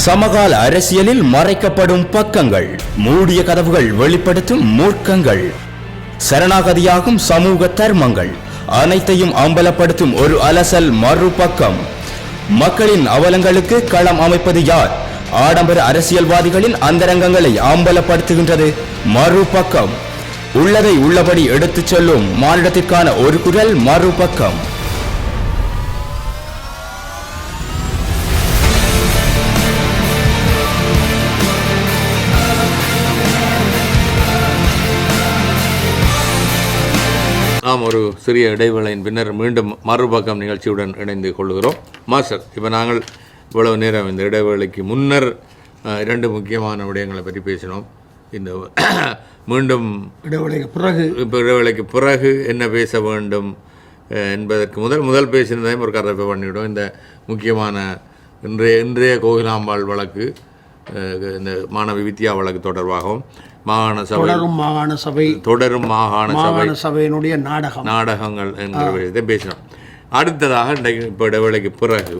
சமகால அரசியலில் மறைக்கப்படும் பக்கங்கள், மூடிய கதவுகள் வெளிப்படுத்தும் மூர்க்கங்கள், சரணாகதியாகும் சமூக தர்மங்கள் அனைத்தையும் அம்பலப்படுத்தும் ஒரு அலசல் மறுபக்கம். மக்களின் அவலங்களுக்கு களம் அமைப்பது யார்? ஆடம்பர அரசியல்வாதிகளின் அந்தரங்கங்களை அம்பலப்படுத்துகின்றது மறுபக்கம். உள்ளதை உள்ளபடி எடுத்துச் சொல்லும் மானிடத்திற்கான ஒரு குரல் மறுபக்கம். நாம் ஒரு சிறிய இடைவேளையின் பின்னர் மீண்டும் மறுபக்கம் நிகழ்ச்சியுடன் இணைந்து கொள்கிறோம். மாஸ்டர், இப்போ நாங்கள் இவ்வளவு நேரம் இந்த இடைவேளைக்கு முன்னர் இரண்டு முக்கியமான விடயங்களை பற்றி பேசினோம். இந்த மீண்டும் இடைவேளைக்கு பிறகு என்ன பேச வேண்டும் என்பதற்கு முதல் பேசினதையும் ஒரு கரைப்பை பண்ணிவிடும். இந்த முக்கியமான இன்றைய கோகிலாம்பாள் வழக்கு, இந்த மாணவி வித்யா வழக்கு தொடர்பாகவும் தொடரும் மாகாண சபையினுடைய நாடகங்கள் என்கிற விஷயத்தை பேசினோம். அடுத்ததாக இன்றைக்கு இப்போ இடைவேளைக்கு பிறகு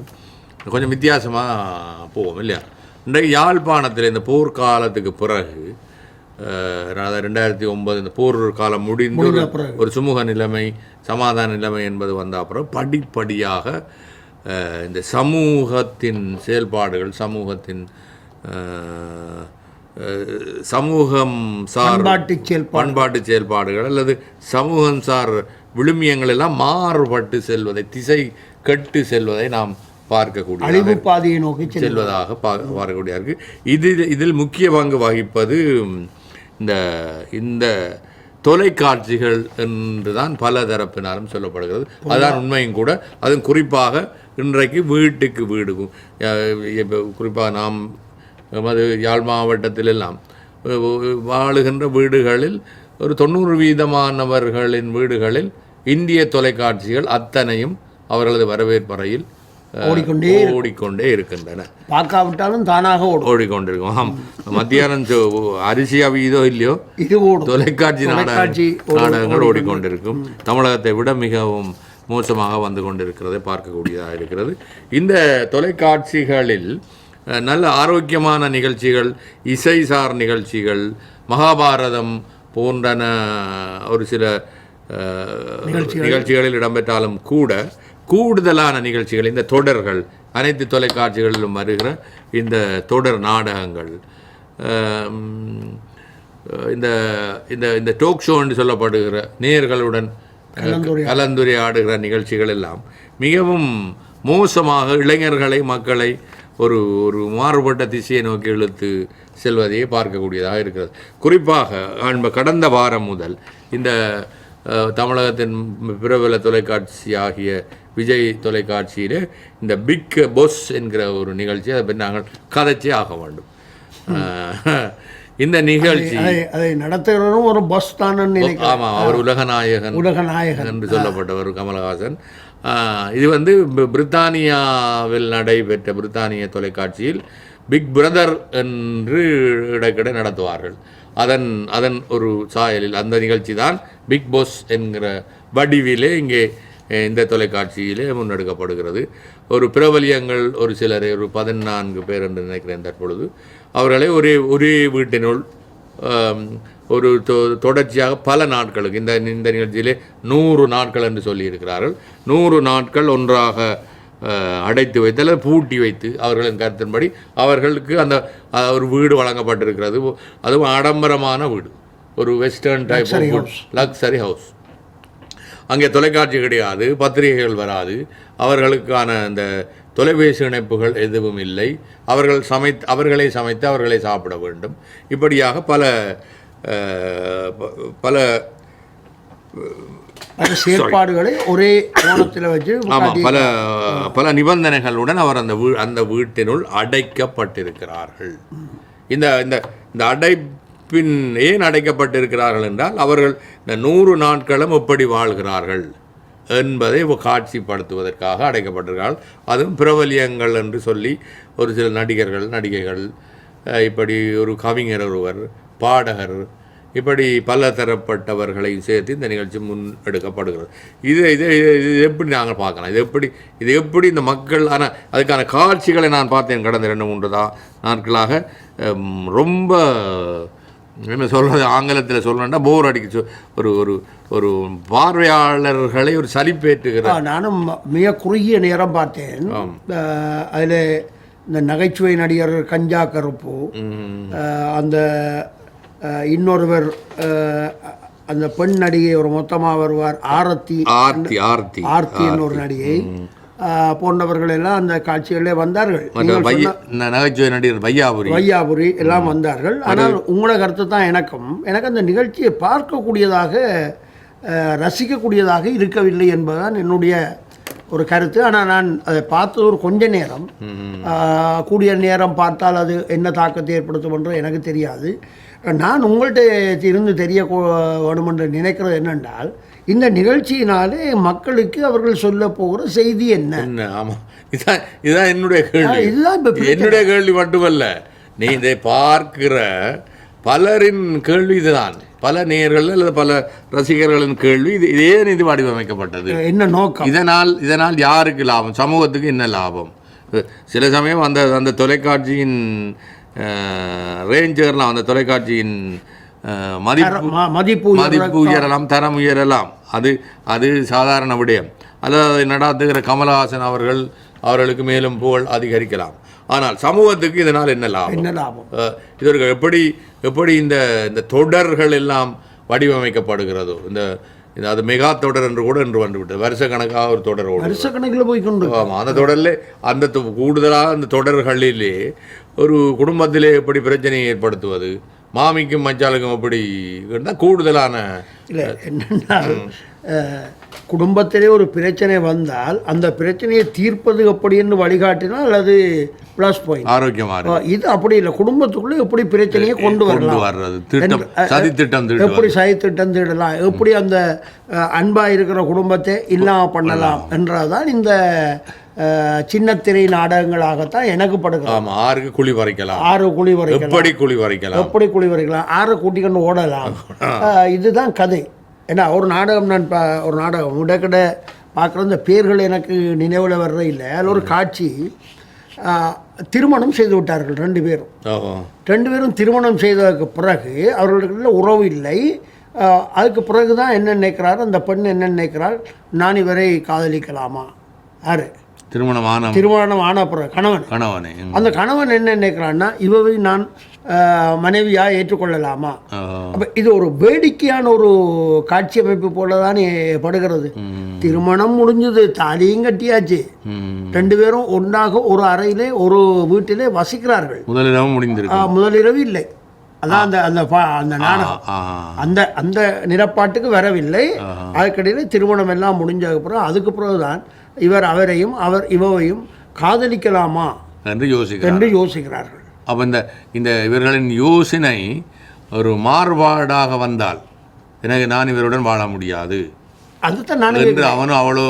கொஞ்சம் வித்தியாசமாக போவோம் இல்லையா. இன்றைக்கு யாழ்ப்பாணத்தில் இந்த போர்க்காலத்துக்கு பிறகு, அதாவது 2009 இந்த போர் காலம் முடிந்து ஒரு சுமூக நிலைமை, சமாதான நிலைமை என்பது வந்த அப்புறம் படிப்படியாக இந்த சமூகத்தின் செயல்பாடுகள், சமூகம் சார் பண்பாட்டு செயல்பாடுகள் அல்லது சமூகம் சார் விழுமியங்கள் எல்லாம் மாறுபட்டு செல்வதை, திசை கட்டு செல்வதை நாம் பார்க்கக்கூடிய அழிவு பாதையை நோக்கி செல்வதாக பார்க்கக்கூடிய இருக்கு. இதில் முக்கிய பங்கு வகிப்பது இந்த தொலைக்காட்சிகள் என்றுதான் பல தரப்பினாலும் சொல்லப்படுகிறது. அதுதான் உண்மையும் கூட. அதுவும் குறிப்பாக இன்றைக்கு வீட்டுக்கு வீடு, குறிப்பாக நாம் நமது யாழ் மாவட்டத்தில் எல்லாம் வாழுகின்ற வீடுகளில் ஒரு 90% வீடுகளில் இந்திய தொலைக்காட்சிகள் அத்தனையும் அவர்களது வரவேற்பறையில் ஓடிக்கொண்டே இருக்கின்றன. பார்க்காவிட்டாலும் தானாக ஓடிக்கொண்டிருக்கும். மத்தியானம் அரிசி அவிதோ இல்லையோ தொலைக்காட்சி நாடகங்கள் ஓடிக்கொண்டிருக்கும். தமிழகத்தை விட மிகவும் மோசமாக வந்து கொண்டிருக்கிறதை பார்க்கக்கூடியதாக இருக்கிறது. இந்த தொலைக்காட்சிகளில் நல்ல ஆரோக்கியமான நிகழ்ச்சிகள், இசைசார் நிகழ்ச்சிகள், மகாபாரதம் போன்றன ஒரு சில நிகழ்ச்சிகளில் இடம்பெற்றாலும் கூட கூடுதலான நிகழ்ச்சிகள், இந்த தொடர்கள், அனைத்து தொலைக்காட்சிகளிலும் வருகிற இந்த தொடர் நாடகங்கள், இந்த இந்த டோக் ஷோ என்று சொல்லப்படுகிற நேயர்களுடன் கலந்துரையாடுகிற நிகழ்ச்சிகள் எல்லாம் மிகவும் மோசமாக இளைஞர்களை, மக்களை ஒரு மாறுபட்ட திசையை நோக்கி இழுத்து செல்வதையே பார்க்கக்கூடியதாக இருக்கிறது. குறிப்பாக கடந்த வாரம் முதல் இந்த தமிழகத்தின் பிரபல தொலைக்காட்சி ஆகிய விஜய் தொலைக்காட்சியிலே இந்த பிக் பாஸ் என்கிற ஒரு நிகழ்ச்சி, அதை பற்றி நாங்கள் கதைச்சே ஆக வேண்டும். இந்த நிகழ்ச்சி அதை நடத்துகிறவரும் ஒரு பாஸ் தான். ஆமாம், அவர் உலகநாயகன் என்று சொல்லப்பட்டவர் கமலஹாசன். இது பிரித்தானியாவில் நடைபெற்ற பிரித்தானிய தொலைக்காட்சியில் பிக் பிரதர் என்று இடைக்கிட நடத்துவார்கள். அதன் ஒரு சாயலில் அந்த நிகழ்ச்சி தான் பிக் பாஸ் என்கிற வடிவிலே இங்கே இந்த தொலைக்காட்சியிலே முன்னெடுக்கப்படுகிறது. ஒரு பிரபலியங்கள் ஒரு சிலரை, ஒரு 14 பேர் என்று நினைக்கிறேன் தற்பொழுது, அவர்களை ஒரே வீட்டினுள் ஒரு தொடர்ச்சியாக பல நாட்களுக்கு, இந்த நிகழ்ச்சியிலே 100 நாட்கள் என்று சொல்லியிருக்கிறார்கள். 100 நாட்கள் ஒன்றாக அடைத்து வைத்து அல்லது பூட்டி வைத்து அவர்களின் கருத்தின்படி அவர்களுக்கு அந்த ஒரு வீடு வழங்கப்பட்டிருக்கிறது. அதுவும் ஆடம்பரமான வீடு, ஒரு western type of luxury house. அங்கே தொலைக்காட்சி கிடையாது, பத்திரிகைகள் வராது, அவர்களுக்கான அந்த தொலைபேசி இணைப்புகள் எதுவும் இல்லை. அவர்களை சமைத்து அவர்களை சாப்பிட வேண்டும். இப்படியாக பல செயற்பாடுகளை ஒரே கோணத்தில் வச்சு பல நிபந்தனைகளுடன் அவர் அந்த வீட்டினுள் அடைக்கப்பட்டிருக்கிறார்கள். இந்த அடைப்பின் ஏன் அடைக்கப்பட்டிருக்கிறார்கள் என்றால், அவர்கள் இந்த 100 நாட்களும் எப்படி வாழ்கிறார்கள் என்பதை காட்சிப்படுத்துவதற்காக அடைக்கப்பட்டிருக்கிறார்கள். அதுவும் பிரபலியங்கள் என்று சொல்லி ஒரு சில நடிகர்கள், நடிகைகள், இப்படி ஒரு கவிஞர் ஒருவர், பாடகர், இப்படி பல தரப்பட்டவர்களை சேர்த்து இந்த நிகழ்ச்சி முன்னெடுக்கப்படுகிறது. இது இது இது எப்படி நாங்கள் பார்க்கலாம், இது எப்படி இந்த மக்கள், ஆனால் அதுக்கான காட்சிகளை நான் பார்த்தேன் கடந்த 2-3 நாட்களாக. ரொம்ப என்ன சொல்கிறது, ஆங்கிலத்தில் சொல்லணும்னா போர் அடிக்க ஒரு ஒரு ஒரு பார்வையாளர்களை ஒரு சலிப்பேற்றுகிற. நானும் மிக குறுகிய நேரம் பார்த்தேன். அதில் இந்த நகைச்சுவை நடிகர் கஞ்சா கருப்பு, அந்த இன்னொருவர் அந்த பெண் நடிகை ஒரு மொத்தமாக வருவார், ஆர்த்தி ஒரு நடிகை போன்றவர்கள் எல்லாம் அந்த காட்சிகளே வந்தார்கள். நகைச்சுவை நடிகர் வையாபுரி எல்லாம் வந்தார்கள். ஆனால் உங்களோட கருத்து தான் எனக்கு அந்த நிகழ்ச்சியை பார்க்கக்கூடியதாக ரசிக்கக்கூடியதாக இருக்கவில்லை என்பதுதான் என்னுடைய ஒரு கருத்து. ஆனால் நான் அதை பார்த்தது ஒரு கொஞ்ச நேரம், கூடிய நேரம் பார்த்தால் அது என்ன தாக்கத்தை ஏற்படுத்தும் என்று எனக்கு தெரியாது. நான் உங்கள்கிட்ட இருந்து தெரிய வேணும் என்று நினைக்கிறது என்னென்றால், இந்த நிகழ்ச்சியினாலே மக்களுக்கு அவர்கள் சொல்ல போகிற செய்தி என்ன? ஆமாம், இதுதான் என்னுடைய கேள்வி. என்னுடைய கேள்வி மட்டுமல்ல, நீ இதை பார்க்கிற பலரின் கேள்வி இதுதான். பல நேயர்கள் அல்லது பல ரசிகர்களின் கேள்வி இது வடிவமைக்கப்பட்டது என்ன நோக்கம், இதனால் யாருக்கு லாபம், சமூகத்துக்கு என்ன லாபம்? சில சமயம் அந்த தொலைக்காட்சியின் ரேஞ்சர்லாம், அந்த தொலைக்காட்சியின் மதிப்பு உயரலாம், தரம் உயரலாம். அது சாதாரண விடயம். அல்லது அதை நடாத்துகிற கமலஹாசன் அவர்களுக்கு மேலும் புகழ் அதிகரிக்கலாம். ஆனால் சமூகத்துக்கு இதனால் என்ன லாபம்? இதற்கு எப்படி இந்த தொடர்கள் எல்லாம் வடிவமைக்கப்படுகிறதோ, அது மெகா தொடர் என்று கூட என்று வந்துவிட்டது. வருஷக்கணக்காக ஒரு தொடர், வருஷக்கணக்கில் போய் கொண்டு. ஆமாம், அந்த தொடரில் அந்த கூடுதலாக அந்த தொடர்களிலே ஒரு குடும்பத்திலே எப்படி பிரச்சனையை ஏற்படுத்துவது, மாமிக்கும் மச்சாலுக்கும் அப்படி கூடுதலான இல்லை. என்னென்னா, குடும்பத்திலே ஒரு பிரச்சனை வந்தால் அந்த பிரச்சனையை தீர்ப்பது எப்படின்னு வழிகாட்டினால் அது ப்ளஸ் பாயிண்ட், ஆரோக்கியமாக. இது அப்படி இல்லை. குடும்பத்துக்குள்ளே எப்படி பிரச்சனையை கொண்டு வர்றது, எப்படி சதித்திட்டம் தீடலாம், எப்படி அந்த அன்பாக இருக்கிற குடும்பத்தை இல்லாமல் பண்ணலாம் என்றதான் இந்த சின்னத்திரை நாடகங்களாகத்தான் எனக்கு படுக்கலாம். 6 குழி வரைக்கலாம், எப்படி குழி வரைக்கலாம், 6 கூட்டிக்கொண்டு ஓடலாம். இதுதான் கதை. ஏன்னா ஒரு நாடகம் விடக்கிட பார்க்குற இந்த பேர்கள் எனக்கு நினைவில் வர்ற இல்லை. அதில் ஒரு காட்சி, திருமணம் செய்து விட்டார்கள் 2 பேரும். திருமணம் செய்ததுக்கு பிறகு அவர்களுக்குள்ள உறவு இல்லை. அதுக்கு பிறகு தான் என்ன நினைக்கிறார் அந்த பெண், என்ன நினைக்கிறாள், நான் இவரை காதலிக்கலாமா? யாரு திருமணம் ஆன பிறகு கணவன், அந்த கணவன் என்ன நினைக்கிறான்னா, இவவை நான் மனைவியாக ஏற்றுக்கொள்ளலாமா? அப்போ இது ஒரு வேடிக்கையான ஒரு காட்சி அமைப்பு போல தான் படுகிறது. திருமணம் முடிஞ்சது, தாலியும் கட்டியாச்சு, 2 பேரும் ஒன்றாக ஒரு அறையிலே ஒரு வீட்டிலே வசிக்கிறார்கள். முதலிரவு இல்லை. அதான் அந்த நாடகம் அந்த நிலப்பாட்டுக்கு வரவில்லை. அதுக்கடையில் திருமணம் எல்லாம் முடிஞ்சதுக்கப்புறம் அதுக்கு பிறகுதான் இவர் அவரையும் அவர் இவவையும் காதலிக்கலாமா என்று யோசிக்கிறார்கள். அப்போ இந்த இவர்களின் யோசனை ஒரு மாறுபாடாக வந்தால், எனக்கு நான் இவருடன் வாழ முடியாது, அதுதான் நான் அவனும் அவ்வளோ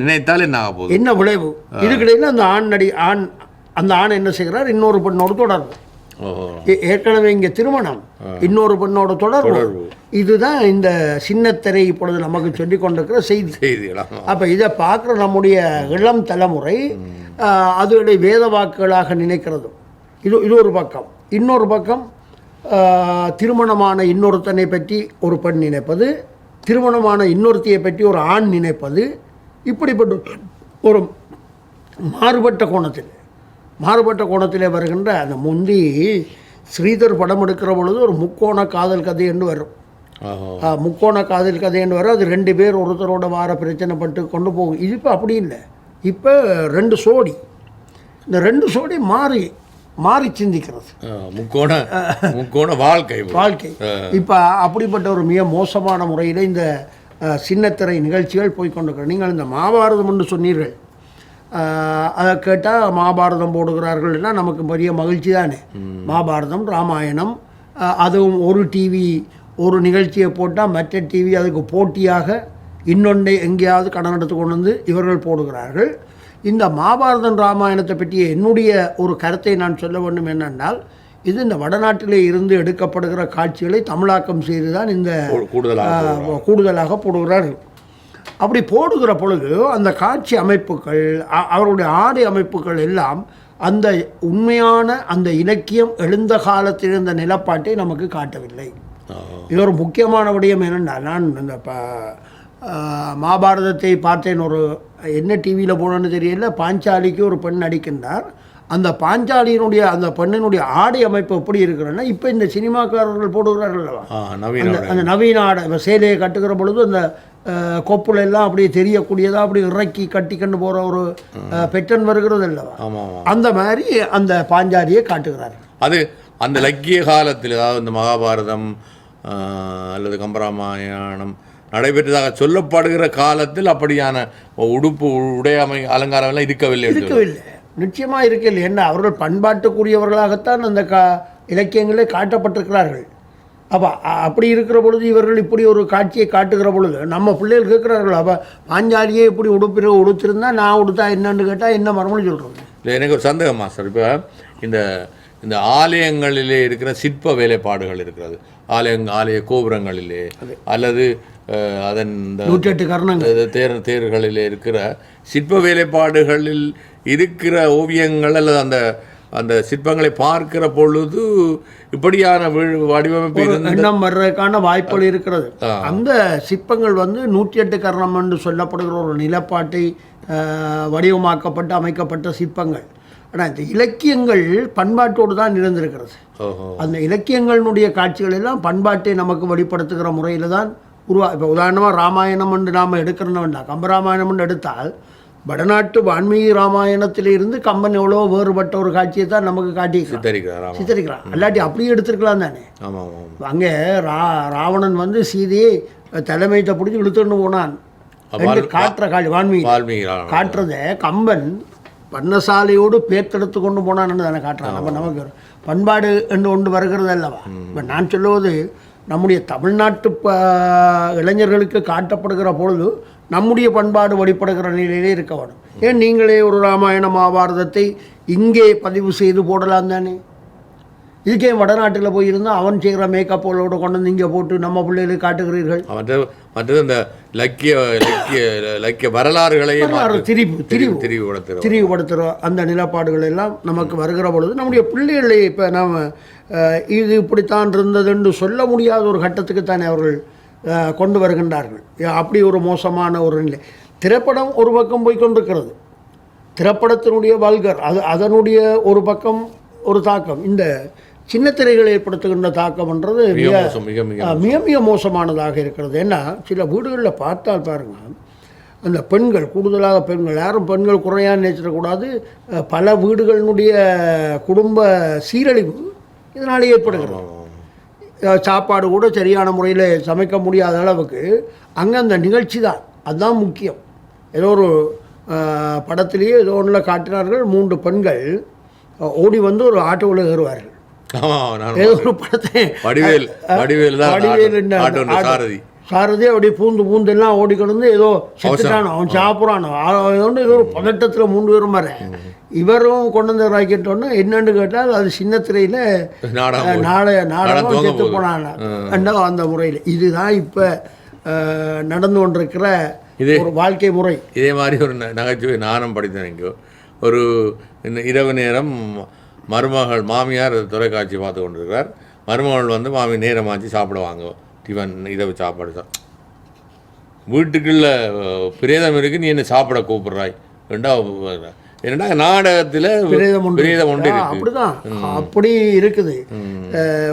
நினைத்தால் என்ன ஆக போகுது, என்ன விளைவு? இதுக்கிடையில் அந்த ஆண் என்ன செய்கிறார், இன்னொரு பெண்ணோடு தொடர்பு. ஏற்கனவே இங்கே திருமணம், இன்னொரு பெண்ணோட தொடர்பு. இதுதான் இந்த சின்னத்திரை இப்பொழுது நமக்கு சொல்லிக் கொண்டிருக்கிற செய்திகள். அப்போ இதை பார்க்குற நம்முடைய இளம் தலைமுறை அதுடைய வேத வாக்குகளாக நினைக்கிறதும் இது ஒரு பக்கம். இன்னொரு பக்கம், திருமணமான இன்னொருத்தனை பற்றி ஒரு பெண் நினைப்பது, திருமணமான இன்னொருத்தியை பற்றி ஒரு ஆண் நினைப்பது, இப்படிப்பட்ட ஒரு மாறுபட்ட கோணத்திலே வருகின்ற அந்த முந்தி ஸ்ரீதர் படம் எடுக்கிற பொழுது ஒரு முக்கோண காதல் கதை என்று வரும். அது 2 பேர் ஒருத்தரோட வார பிரச்சனைப்பட்டு கொண்டு போகும். இது இப்போ அப்படி இல்லை. இப்போ 2 சோடி, இந்த 2 சோடி மாறி சிந்திக்கிறது, முக்கோண வாழ்க்கை. இப்போ அப்படிப்பட்ட ஒரு மிக மோசமான முறையில் இந்த சின்னத்திரை நிகழ்ச்சிகள் போய்கொண்டிருக்கிறது. நீங்கள் இந்த மகாபாரதம் என்று சொன்னீர்கள், அதை கேட்டால் மகாபாரதம் போடுகிறார்கள்னா நமக்கு பெரிய மகிழ்ச்சி தானே. மகாபாரதம், ராமாயணம், அதுவும் ஒரு டிவி ஒரு நிகழ்ச்சியை போட்டால் மற்ற டிவி அதுக்கு போட்டியாக இன்னொன்றை எங்கேயாவது கடன் எடுத்து கொண்டு வந்து இவர்கள் போடுகிறார்கள். இந்த மகாபாரதம் ராமாயணத்தை பற்றிய என்னுடைய ஒரு கருத்தை நான் சொல்ல வேண்டும் என்னென்றால், இது இந்த வடநாட்டிலே இருந்து எடுக்கப்படுகிற காட்சிகளை தமிழாக்கம் செய்து தான் இந்த கூடுதலாக போடுகிறார்கள். அப்படி போடுகிற பொழுது அந்த காட்சி அமைப்புகள் அவருடைய ஆடை அமைப்புகள் எல்லாம் அந்த உண்மையான அந்த இலக்கியம் எழுந்த காலத்தில் இருந்த நிலப்பாட்டை நமக்கு காட்டவில்லை. இது ஒரு முக்கியமான விடயம் என்னென்றால், நான் இந்த மகாபாரதத்தை பார்த்தேன், ஒரு என்ன டிவியில் போனோன்னு தெரியல, பாஞ்சாலிக்கு ஒரு பெண் நடிக்கின்றார். அந்த பாஞ்சாலியினுடைய அந்த பெண்ணினுடைய ஆடை அமைப்பு எப்படி இருக்கிறன்னா, இப்போ இந்த சினிமாக்காரர்கள் போடுகிறார்கள் அந்த நவீன ஆடை, சேலையை கட்டுகிற பொழுது அந்த கொப்புல எல்லாம் அப்படியே தெரியக்கூடியதாக அப்படி இறக்கி கட்டிக்கண்டு போகிற ஒரு பெட்டன் வருகிறது அல்லவா, அந்த மாதிரி அந்த பாஞ்சாலியை காட்டுகிறார்கள். அது அந்த இலக்கிய காலத்தில், அதாவது இந்த மகாபாரதம் அல்லது கம்பராமாயணம் நடைபெற்றதாக சொல்லப்படுகிற காலத்தில் அப்படியான உடுப்பு உடையமை அலங்காரம் எல்லாம் இருக்கவில்லை. நிச்சயமாக இருக்கவில்லை. என்ன, அவர்கள் பண்பாட்டுக்குரியவர்களாகத்தான் அந்த இலக்கியங்களே காட்டப்பட்டிருக்கிறார்கள். அப்போ அப்படி இருக்கிற பொழுது இவர்கள் இப்படி ஒரு காட்சியை காட்டுகிற பொழுது நம்ம பிள்ளைகள் கேட்குறார்கள், அப்போ பாஞ்சாலியே இப்படி உடுத்திருந்தா நான் உடுத்தா என்னன்னு கேட்டால் என்ன மறுமொழி சொல்கிறது? இல்லை, எனக்கு ஒரு சந்தேகம் மாஸ்டர். இப்போ இந்த ஆலயங்களிலே இருக்கிற சிற்ப வேலைப்பாடுகள் இருக்கிறது, ஆலய கோபுரங்களிலே அல்லது அதன் தேர்களிலே இருக்கிற சிற்ப வேலைப்பாடுகளில் இருக்கிற ஓவியங்கள் அல்லது அந்த சிற்பங்களை பார்க்கிற பொழுது இப்படியான வடிவமைப்பு எண்ணம் வர்றதுக்கான வாய்ப்புகள் இருக்கிறது. அந்த சிற்பங்கள் 108 கர்ணம் என்று சொல்லப்படுகிற ஒரு நிலப்பாட்டை வடிவமாக்கப்பட்டு அமைக்கப்பட்ட சிற்பங்கள். ஆனால் இந்த இலக்கியங்கள் பண்பாட்டோடு தான் இருந்திருக்கிறது. அந்த இலக்கியங்களினுடைய காட்சிகள் எல்லாம் பண்பாட்டை நமக்கு வெளிப்படுத்துகிற முறையில் தான் இப்போ உதாரணமாக ராமாயணம் என்று நாம் எடுக்கிறோம் வேண்டாம், கம்பராமாயணம் என்று எடுத்தால் வடநாட்டு வான்மீகி ராமாயணத்திலிருந்து கம்பன் எவ்வளோ வேறுபட்ட ஒரு காட்சியை தான் நமக்கு சித்தரிக்கிறான். அல்லாட்டி அப்படியே எடுத்துருக்கலாம் தானே. அங்கே ராவணன் சீதையை தலைமையத்தை பிடிச்சி இழுத்துன்னு போனான் காட்டுற காட்சி வான்மீகி காட்டுறத கம்பன் பன்னசாலையோடு பேர்த்தெடுத்து கொண்டு போனான்னு தானே காட்டுறான். நம்ம நமக்கு பண்பாடு என்று ஒன்று வருகிறது அல்லவா. இப்போ நான் சொல்லுவது நம்முடைய தமிழ்நாட்டு இளைஞர்களுக்கு காட்டப்படுகிற பொழுது நம்முடைய பண்பாடு வெளிப்படுகிற நிலையிலே இருக்க வேணும். ஏன் நீங்களே ஒரு ராமாயண மகாபாரதத்தை இங்கே பதிவு செய்து போடலாம் தானே? இதுக்கே வடநாட்டில் போயிருந்தால் அவன் செய்கிற மேக்கப்போலோடு கொண்டு வந்து இங்கே போட்டு நம்ம பிள்ளைகளுக்கு காட்டுகிறீர்கள். மற்றது இந்த லக்கிய வரலாறுகளையும் திரிவுபடுத்துகிற அந்த நிலப்பாடுகள் எல்லாம் நமக்கு வருகிற பொழுது நம்முடைய பிள்ளைகளை இப்போ நாம் இது இப்படித்தான் இருந்தது என்று சொல்ல முடியாத ஒரு கட்டத்துக்கு தானே அவர்கள் கொண்டு வருகின்றார்கள். அப்படி ஒரு மோசமான ஒரு நிலை. திரைப்படம் ஒரு பக்கம் போய்கொண்டிருக்கிறது, திரைப்படத்தினுடைய வல்கர் அதனுடைய ஒரு பக்கம் ஒரு தாக்கம், இந்த சின்ன திரைகள் ஏற்படுத்துகின்ற தாக்கம்ன்றது மிக மிக மோசமானதாக இருக்கிறது. ஏன்னா சில வீடுகளில் பார்த்தால் பாருங்கள், அந்த பெண்கள் கூடுதலாக யாரும் பெண்கள் குறையாக நினைச்சிடக்கூடாது, பல வீடுகளினுடைய குடும்ப சீரழிவு இதனால் ஏற்படுகிறது. சாப்பாடு கூட சரியான முறையில் சமைக்க முடியாத அளவுக்கு அங்கே அந்த நிகழ்ச்சி தான் அதுதான் முக்கியம். ஏதோ ஒரு படத்திலேயே ஏதோ ஒன்றில் காட்டினார்கள், 3 பெண்கள் ஓடி ஒரு ஆட்டோவில் ஏறுவார்கள். ஏதோ ஒரு படத்தை சாரதி அப்படியே பூந்து எல்லாம் ஓடிக்கொண்டு ஏதோ செத்துட்டானோ அவன் சாப்பிட்றானோ ஏதோ ஒரு பதட்டத்தில் 3 பேரும் வர இவரும் கொண்டு வந்து ராக்கெட்டோன்னு என்னன்னு கேட்டால் அது சின்ன திரையில் நாடகம் செத்து போனாங்க அந்த முறையில். இதுதான் இப்போ நடந்து கொண்டிருக்கிற ஒரு வாழ்க்கை முறை. இதே மாதிரி ஒரு நகைச்சுவை நானும் படித்தேன். இங்கே ஒரு இரவு நேரம் மருமகள் மாமியார் தொலைக்காட்சி பார்த்து கொண்டிருக்கிறார். மருமகள் மாமி நேரமாச்சு சாப்பிடுவாங்க, டிஃபன் இரவு சாப்பாடு. வீட்டுக்குள்ள பிரேதம் இருக்கு, நீ என்ன சாப்பிட கூப்பிடுறாய்? என்னடா நாடகத்தில் பிரேதம் ஒன்று அப்படிதான் அப்படி இருக்குது.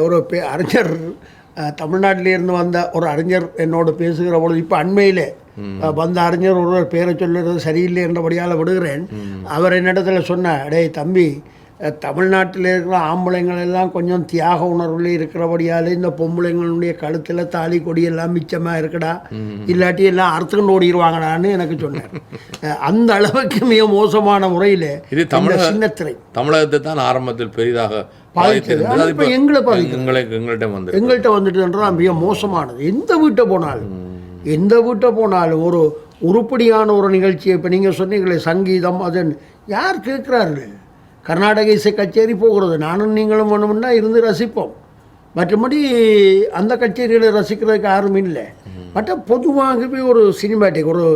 ஒரு அறிஞர் தமிழ்நாட்டிலிருந்து வந்த ஒரு அறிஞர் என்னோடு பேசுகிற பொழுது, இப்போ அண்மையிலே வந்த அறிஞர் ஒருவர் பேரை சொல்லுறது சரியில்லை என்றபடியால் விடுகிறேன். அவர் என்னிடத்தில் சொன்னார், டேய் தம்பி, தமிழ்நாட்டில் இருக்கிற ஆம்பளைங்கள் எல்லாம் கொஞ்சம் தியாக உணர்வில் இருக்கிறபடியால் இந்த பொம்பளைங்களுடைய கழுத்தில் தாலி கொடியெல்லாம் மிச்சமாக இருக்குடா, இல்லாட்டி எல்லாம் அறுத்துக்கொண்டு ஓடிடுவாங்கடான்னு எனக்கு சொன்னேன். அந்த அளவுக்கு மிக மோசமான முறையில் இது சின்னத்திரை தமிழகத்தை தான் ஆரம்பத்தில் பெரிதாக எங்கள்கிட்ட வந்துட்டுன்றால் மிக மோசமானது. எந்த வீட்டை போனாலும் ஒரு உருப்படியான ஒரு நிகழ்ச்சியை இப்போ நீங்கள் சொன்னீங்களே சங்கீதம், அது யார் கேட்குறார்கள்? கர்நாடக இசை கச்சேரி போகிறது, நானும் நீங்களும் வேணும்னா இருந்து ரசிப்போம். மற்றபடி அந்த கச்சேரிகளை ரசிக்கிறதுக்கு யாரும் இல்லை. மற்ற பொதுவாகவே ஒரு சினிமேட்டிக் ஒரு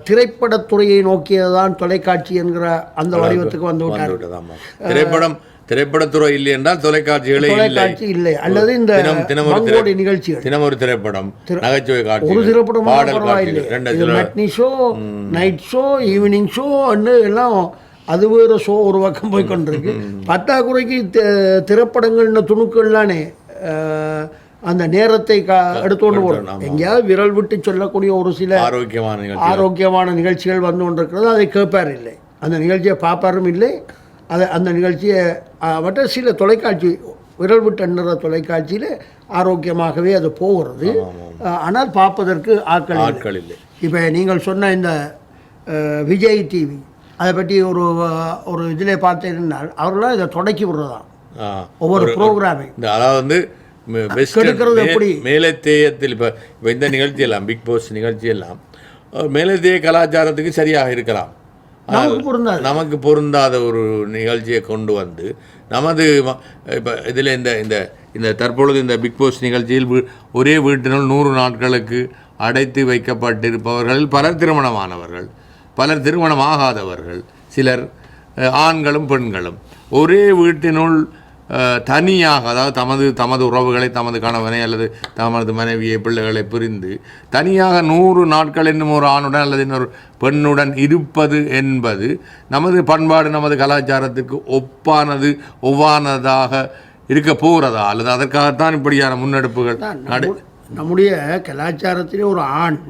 திரைப்படத்துறையை நோக்கியதான் தொலைக்காட்சி என்கிற அந்த வடிவத்துக்கு வந்து விட்டார். திரைப்படத்துறை இல்லை என்றால் தொலைக்காட்சி இல்லை, அல்லது இந்த நிகழ்ச்சிகள் தினம் ஒரு திரைப்படம், நகைச்சுவை காட்சி, ஒரு திரைப்படம் matinee show, night show, evening show எல்லாம் அது வேறு ஷோ ஒரு பக்கம் போய் கொண்டிருக்கு. பற்றாக்குறைக்கு திரைப்படங்கள்னு துணுக்கள்லானே அந்த நேரத்தை எடுத்துக்கொண்டு போகிறோம். எங்கேயாவது விரல் விட்டு சொல்லக்கூடிய ஒரு சில ஆரோக்கியமான நிகழ்ச்சிகள் வந்து கொண்டிருக்கிறது. அதை கேட்பார் இல்லை, அந்த நிகழ்ச்சியை பார்ப்பாரும் இல்லை. அந்த நிகழ்ச்சியை மற்ற சில தொலைக்காட்சி விரல் விட்டு எண்ணுற தொலைக்காட்சியில் ஆரோக்கியமாகவே அது போகிறது. ஆனால் பார்ப்பதற்கு ஆட்கள் இல்லை. இப்போ நீங்கள் சொன்ன இந்த விஜய் டிவி அதை பற்றி ஒரு இதில் பார்த்தீங்கன்னா அவர்களாம் இதை தொடக்கி விடுறதான் ஒவ்வொரு ப்ரோக்ராமையும். அதாவது எப்படி மேலத்தேயத்தில் இப்போ இந்த நிகழ்ச்சியெல்லாம் பிக் பாஸ் நிகழ்ச்சியெல்லாம் மேலத்தேய கலாச்சாரத்துக்கு சரியாக இருக்கலாம், நமக்கு பொருந்தாத ஒரு நிகழ்ச்சியை கொண்டு வந்து நமது இப்போ இதில் இந்த தற்பொழுது இந்த பிக் பாஸ் நிகழ்ச்சியில் ஒரே வீட்டினுள் 100 நாட்களுக்கு அடைத்து வைக்கப்பட்டிருப்பவர்கள் பலர் திருமணமானவர்கள், பலர் திருமணமாகாதவர்கள், சிலர் ஆண்களும் பெண்களும் ஒரே வீட்டினுள் தனியாக, அதாவது தமது உறவுகளை, தமது கணவனை அல்லது தமது மனைவியை, பிள்ளைகளை பிரிந்து தனியாக 100 நாட்கள் என்னும் ஒரு ஆணுடன் அல்லது இன்னொரு பெண்ணுடன் இருப்பது என்பது நமது பண்பாடு, நமது கலாச்சாரத்துக்கு ஒவ்வானதாக இருக்க போகிறதா, அல்லது அதற்காகத்தான் இப்படியான முன்னெடுப்புகள்? நம்முடைய கலாச்சாரத்திலே ஒரு ஆண்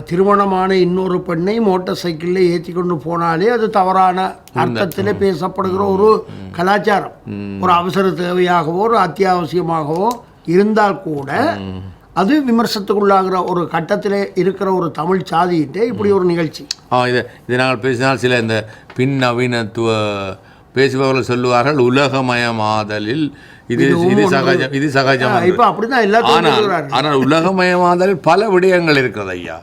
திருமணமான இன்னொரு பெண்ணை மோட்டார் சைக்கிளில் ஏற்றி கொண்டு போனாலே அது தவறான அர்த்தத்தில் பேசப்படுகிற ஒரு கலாச்சாரம். ஒரு அவசர தேவையாகவோ ஒரு அத்தியாவசியமாகவோ இருந்தால் கூட அது விமர்சனத்துக்குள்ளாகிற ஒரு கட்டத்தில் இருக்கிற ஒரு தமிழ் சாதியிட்டே இப்படி ஒரு நிகழ்ச்சி. இதை நாங்கள் பேசினால் சில இந்த பின் நவீனத்துவ பேசுபவர்கள் சொல்லுவார்கள் உலகமயமாதலில் இது சகஜம். ஆனால் உலகமயமாதலில் பல விடயங்கள் இருக்கிறது ஐயா,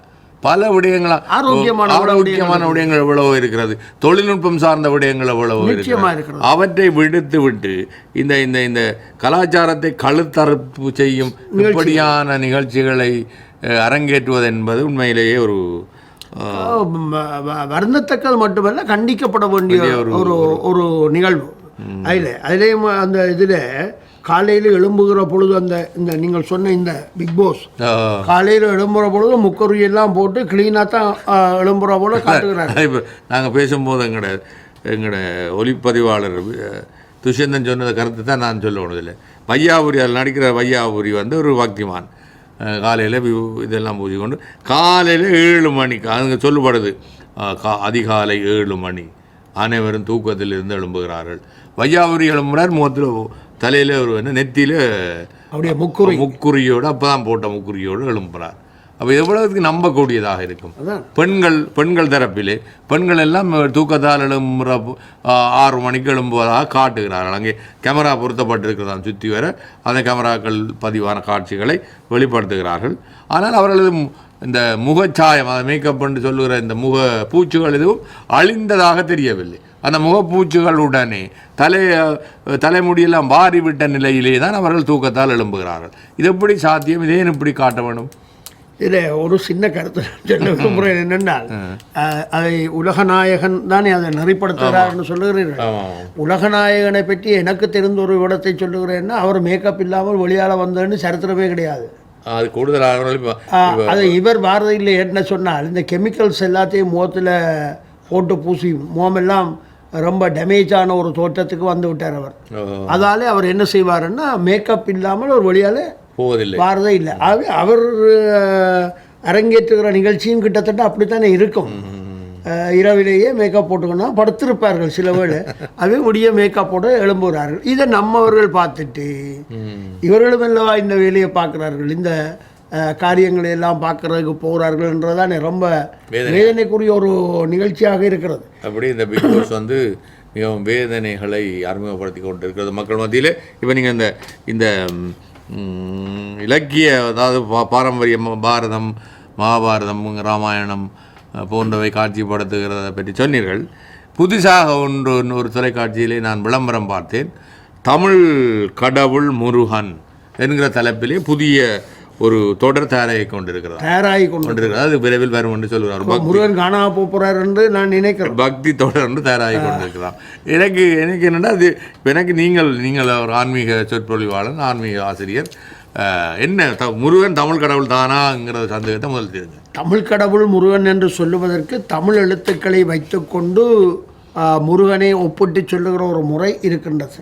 பல விடயங்கள், ஆரோக்கியமான விடயங்கள் எவ்வளவோ இருக்கிறது, தொழில்நுட்பம் சார்ந்த விடயங்கள் எவ்வளவோ இருக்கிறது. அவற்றை விடுத்து இந்த இந்த இந்த கலாச்சாரத்தை கழுத்தறுப்பு செய்யும் இப்படியான நிகழ்ச்சிகளை அரங்கேற்றுவது என்பது உண்மையிலேயே ஒரு வருந்தத்தக்கது மட்டுமல்ல, கண்டிக்கப்பட வேண்டிய ஒரு நிகழ்வு. அதிலேயும் அந்த இதில் காலையில் எழும்புகிற பொழுது இந்த நீங்கள் சொன்ன இந்த பிக் பாஸ் காலையில் எழும்புகிற பொழுது முக்கருவியெல்லாம் போட்டு கிளீனாக தான் எழும்புகிற போல காட்டுகிறாங்க. இப்போ நாங்கள் பேசும்போது எங்களோட ஒளிப்பதிவாளர் துஷ்யந்தன் சொன்னதை கருத்து தான் நான் சொல்லணும். இதில் வையாபுரி, அதில் நடிக்கிற வையாபுரி ஒரு பக்திமான். காலையில் இதெல்லாம் பூஜை கொண்டு காலையில் 7 மணிக்கு அதுங்க சொல்லப்படுது, அதிகாலை 7 மணி அனைவரும் தூக்கத்தில் இருந்து எழும்புகிறார்கள். வையாபுரி எழும்புறார், முகத்தில் தலையில் ஒரு நெத்தியில் அப்படியே முக்குறியோடு அப்போ தான் போட்ட முக்குறியோடு எழும்புகிறார். அப்போ எவ்வளவுக்கு நம்பக்கூடியதாக இருக்கும்? பெண்கள் தரப்பிலே பெண்கள் எல்லாம் தூக்கத்தால் எழும்புற 6 மணிக்கு எழும்புவதாக காட்டுகிறார்கள். அங்கே கேமரா பொருத்தப்பட்டிருக்கிறதான் சுற்றி வர அந்த கேமராக்கள் பதிவான காட்சிகளை வெளிப்படுத்துகிறார்கள். ஆனால் அவர்களது இந்த முகச்சாயம், அதை மேக்கப் என்று சொல்லுகிற இந்த முக பூச்சுகள் எதுவும் அழிந்ததாக தெரியவில்லை. அந்த முகப்பூச்சுகளுடனே தலைமுடியெல்லாம் வாரிவிட்ட நிலையிலே தான் அவர்கள் தூக்கத்தால் எழும்புகிறார்கள். இது எப்படி சாத்தியம்? இதே இப்படி காட்ட வேணும். இதில் ஒரு சின்ன கருத்து சொல்ல விரும்புகிறேன். என்னென்னால் அதை உலகநாயகன் தானே அதை நெறிப்படுத்துகிறார்னு சொல்லுகிறீர்கள். உலகநாயகனை பற்றி எனக்கு தெரிந்த ஒரு விடத்தை சொல்லுகிறேன்னா, அவர் மேக்கப் இல்லாமல் வெளியால் வந்ததுன்னு சரித்திரமே கிடையாது. அது கூடுதலாக அது இவர் பாரதியில் என்ன சொன்னால், இந்த கெமிக்கல்ஸ் எல்லாத்தையும் முகத்தில் போட்டு பூசி முகமெல்லாம் ரொம்ப டேமேஜான ஒரு தோற்றத்துக்கு வந்து விட்டார் அவர். அதாலே அவர் என்ன செய்வாருன்னா, மேக்கப் இல்லாமல் ஒரு வெளியால் போவதில்லை, பாரதே இல்லை. அவர் அரங்கேற்றுகிற நிகழ்ச்சியும் கிட்டத்தட்ட அப்படித்தானே இருக்கும். இரவிலேயே மேக்கப் போட்டுக்கணும் படுத்திருப்பார்கள் சில வேளை, அதே முடிய மேக்கப்போட எழும்புகிறார்கள். இதை நம்மவர்கள் பார்த்துட்டு இவர்களும் அல்லவா இந்த வேலையை பார்க்குறார்கள், இந்த காரியங்களை எல்லாம் பார்க்கறதுக்கு போகிறார்கள் என்றதானே ரொம்ப வேதனைக்குரிய ஒரு நிகழ்ச்சியாக இருக்கிறது. அப்படி இந்த பிக் பாஸ் மிகவும் வேதனைகளை அறிமுகப்படுத்தி கொண்டு இருக்கிறது மக்கள் மத்தியில். இப்போ நீங்கள் இந்த இலக்கிய, அதாவது பாரம்பரியம், பாரதம், மகாபாரதம், ராமாயணம் போன்றவை காட்சிப்படுத்துகிறத பற்றி சொன்னீர்கள். புதிதாக ஒரு தொலைக்காட்சியிலே நான் விளம்பரம் பார்த்தேன். தமிழ் கடவுள் முருகன் என்கிற தலைப்பிலே புதிய ஒரு தொடர் தயாராகி கொண்டிருக்கிறது. அது விரைவில் வரும் என்று சொல்கிறார். முருகன் காணா போறார் என்று நான் நினைக்கிறேன். பக்தி தொடர் என்று தயாராகி கொண்டிருக்கிறான். எனக்கு என்னென்னா அது எனக்கு நீங்கள் ஒரு ஆன்மீக சொற்பொழிவாளன், ஆன்மீக ஆசிரியர், என்ன முருகன் தமிழ் கடவுள் தானாங்கிற சந்தேகத்தை முதல் தெரிஞ்சு. தமிழ் கடவுள் முருகன் என்று சொல்லுவதற்கு தமிழ் எழுத்துக்களை வைத்துக்கொண்டு முருகனை ஒப்பிட்டு சொல்லுகிற ஒரு முறை இருக்கின்றது.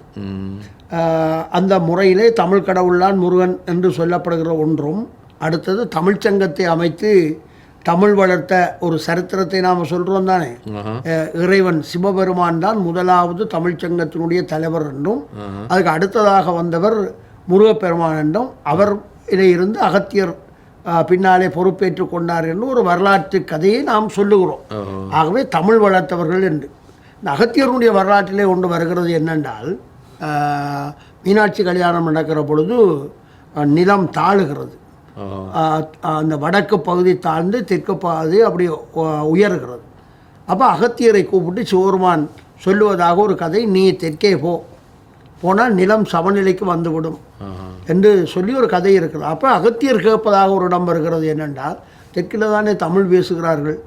அந்த முறையிலே தமிழ் கடவுள்தான் முருகன் என்று சொல்லப்படுகிற ஒன்றும், அடுத்தது தமிழ்ச்சங்கத்தை அமைத்து தமிழ் வளர்த்த ஒரு சரித்திரத்தை நாம் சொல்கிறோம் தானே. இறைவன் சிவபெருமான் தான் முதலாவது தமிழ்ச்சங்கத்தினுடைய தலைவர் என்றும், அதுக்கு அடுத்ததாக வந்தவர் முருகப்பெருமான் என்றும், அவர் இருந்து அகத்தியர் பின்னாலே பொறுப்பேற்று கொண்டார் என்று ஒரு வரலாற்று கதையை நாம் சொல்லுகிறோம். ஆகவே தமிழ் வளர்த்தவர்கள் என்று. இந்த அகத்தியருடைய வரலாற்றிலே ஒன்று வருகிறது என்னென்றால், மீனாட்சி கல்யாணம் நடக்கிற பொழுது நிலம் தாழுகிறது. அந்த வடக்கு பகுதி தாழ்ந்து தெற்கு பகுதி அப்படி உயர்கிறது. அப்போ அகத்தியரை கூப்பிட்டு சிவபெருமான் சொல்லுவதாக ஒரு கதை, நீ தெற்கே போனால் நிலம் சமநிலைக்கு வந்துவிடும் என்று சொல்லி ஒரு கதை இருக்கிறது. அப்போ அகத்தியர் கேட்பதாக ஒரு இடம் வருகிறது என்னென்றால், தெற்கில் தானே தமிழ் பேசுகிறார்கள்,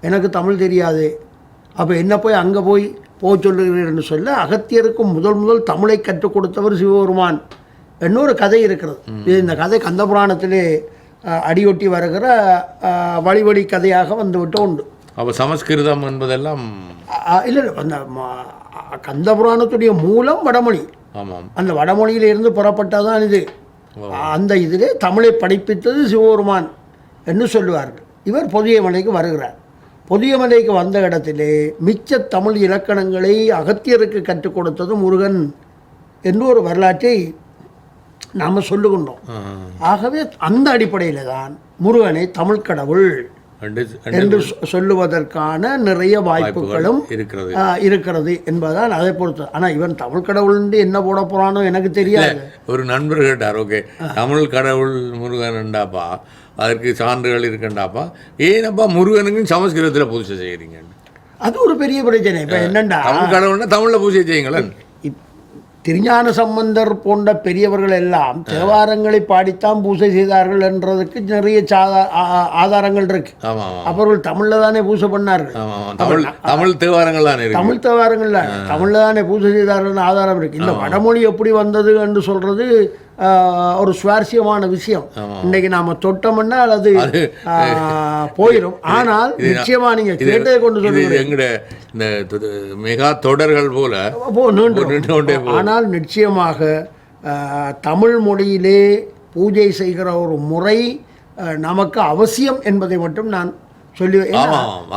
எனக்கு தமிழ் தெரியாது, அப்போ என்ன போய் அங்கே போய் சொல்லுகிறீர் என்று சொல்ல, அகத்தியருக்கு முதல் தமிழை கற்றுக் கொடுத்தவர் சிவபெருமான் இன்னொரு கதை இருக்கிறது. இந்த கதை கந்தபுராணத்திலே அடியொட்டி வருகிற வழிவழி கதையாக வந்துவிட்டு உண்டு. அப்போ சமஸ்கிருதம் என்பதெல்லாம் இல்லை, அந்த கந்தபுராணத்துடைய மூலம் வடமொழி. ஆமாம், அந்த வடமொழியிலிருந்து புறப்பட்டதான் இது. அந்த இதிலே தமிழை படிப்பித்தது சிவபெருமான் என்று சொல்லுவார்கள். இவர் பொதிய மலைக்கு வருகிறார். பொதிய மலைக்கு வந்த இடத்திலே மிச்ச தமிழ் இலக்கணங்களை அகத்தியருக்கு கற்றுக் கொடுத்தது முருகன் என்று ஒரு வரலாற்றை நாம் சொல்லுகின்றோம். ஆகவே அந்த அடிப்படையில் தான் முருகனை தமிழ் கடவுள் என்று சொல்லுவதற்கான நிறைய வாய்ப்புகளும் இருக்கிறது என்பதுதான் அதை பொறுத்து. ஆனால் இவன் தமிழ் கடவுள் என்ன போட போறானோ எனக்கு தெரியாது. ஒரு நண்பர் கேட்டார், ஓகே தமிழ் கடவுள் முருகன்டாப்பா, அதற்கு சான்றுகள் இருக்கண்டாப்பா, ஏனப்பா முருகனுக்கு சமஸ்கிருதத்தில் பூஜை செய்கிறீங்க? அது ஒரு பெரிய பிரச்சனை. இப்போ என்னண்டா, தமிழ் கடவுள்னா தமிழில் பூஜை செய்யுங்களேன். திருஞான சம்பந்தர் போன்ற பெரியவர்கள் எல்லாம் தேவாரங்களை பாடித்தான் பூஜை செய்தார்கள் என்றதுக்கு நிறைய ஆதாரங்கள் இருக்கு. அவர்கள் தமிழ்ல தானே பூஜை பண்ணார்கள். தமிழ் தேவாரங்கள் தானே தமிழ்ல தானே பூஜை செய்தார்கள் ஆதாரம் இருக்கு. இந்த வடமொழி எப்படி வந்தது என்று சொல்றது ஒரு சுவாரஸ்யமான விஷயம். இன்னைக்கு நாம தொட்டோம்னா அது போயிடும். ஆனால் நிச்சயமா நீங்க கேட்டதை கொண்டு சொல்லுங்க, எங்கட இந்த மெகா தொடர்கள் போல. ஆனால் நிச்சயமாக தமிழ் மொழியிலே பூஜை செய்கிற ஒரு முறை நமக்கு அவசியம் என்பதை மட்டும் நான் சொல்லி,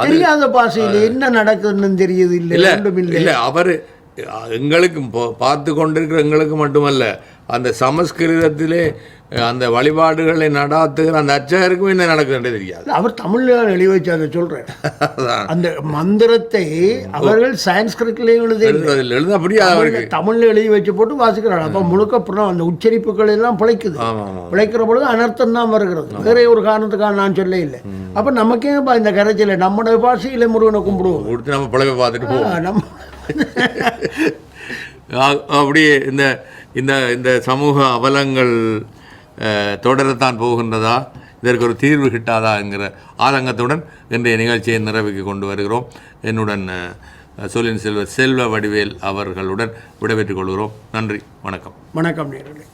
தெரியாத பாஷையில் என்ன நடக்குதுன்னு தெரியுது இல்லை. அவரு எங்களுக்கு பார்த்து கொண்டிருக்கிற எங்களுக்கு மட்டுமல்ல, அந்த சமஸ்கிருதத்திலே அந்த வழிபாடுகளை நடாத்துகிற அந்த அர்ச்சகருக்கும் என்ன நடக்குதுன்றே தெரியாது. அவர் தமிழ்ல எழுதி வச்சாங்க சொல்றேன். அந்த மந்திரத்தை அவர்கள் சான்ஸ்கிரிட்லேயும் எழுத அப்படியே தமிழ்ல எழுதி வச்சு போட்டு வாசிக்கிறாங்க. அப்ப முழுக்க அந்த உச்சரிப்புகள் எல்லாம் பிழைக்குது. பிழைக்கிற பொழுது அனர்த்தம் தான் வருகிறது. வேற ஒரு காரணத்துக்காக நான் சொல்ல இல்லை. அப்ப நமக்கே இந்த கரைச்சல நம்முடைய பாஷையில முருகனை கும்பிடுவோம், நம்ம பிழைப்பை பார்த்துட்டு போவோம். அப்படியே இந்த இந்த இந்த சமூக அவலங்கள் தொடரத்தான் போகின்றதா, இதற்கு ஒரு தீர்வு கிட்டாதா என்கிற ஆதங்கத்துடன் இன்றைய நிகழ்ச்சியை நிறைவுக்கு கொண்டு வருகிறோம். என்னுடன் சொல்லின் செல்வ வடிவேல் அவர்களுடன் விடைபெற்றுக் கொள்கிறோம். நன்றி, வணக்கம். வணக்கம் நேயர்களே.